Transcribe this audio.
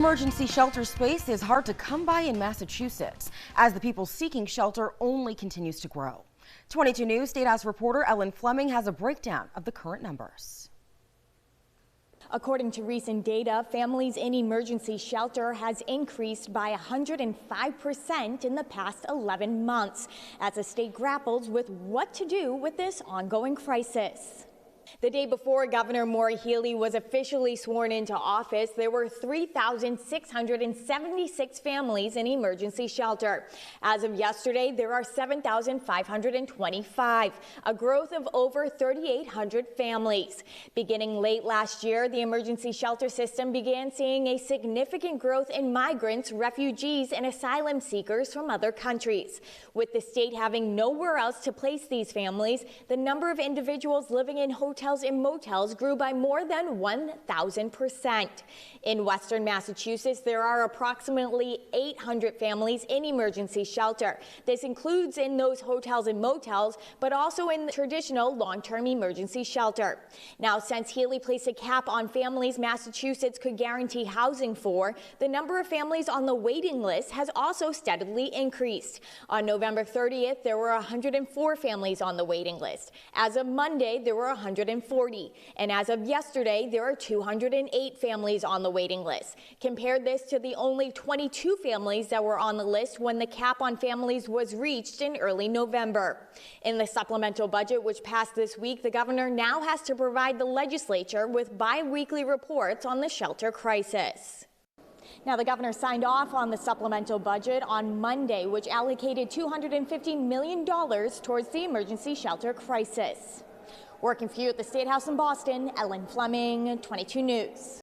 Emergency shelter space is hard to come by in Massachusetts as the people seeking shelter only continues to grow. 22 News State House reporter Ellen Fleming has a breakdown of the current numbers. According to recent data, families in emergency shelter has increased by 105% in the past 11 months as the state grapples with what to do with this ongoing crisis. The day before Governor Healey was officially sworn into office, there were 3,676 families in emergency shelter. As of yesterday, there are 7,525, a growth of over 3,800 families. Beginning late last year, the emergency shelter system began seeing a significant growth in migrants, refugees, and asylum seekers from other countries. With the state having nowhere else to place these families, the number of individuals living in hotels and motels grew by more than 1,000%. In Western Massachusetts, there are approximately 800 families in emergency shelter. This includes in those hotels and motels, but also in the traditional long-term emergency shelter. Now, since Healey placed a cap on families Massachusetts could guarantee housing for, the number of families on the waiting list has also steadily increased. On November 30th, there were 104 families on the waiting list. As of Monday, there were 140. And as of yesterday, there are 208 families on the waiting list. Compare this to the only 22 families that were on the list when the cap on families was reached in early November. In the supplemental budget, which passed this week, the governor now has to provide the legislature with bi-weekly reports on the shelter crisis. Now, the governor signed off on the supplemental budget on Monday, which allocated $250 million towards the emergency shelter crisis. Working for you at the State House in Boston, Ellen Fleming, 22 News.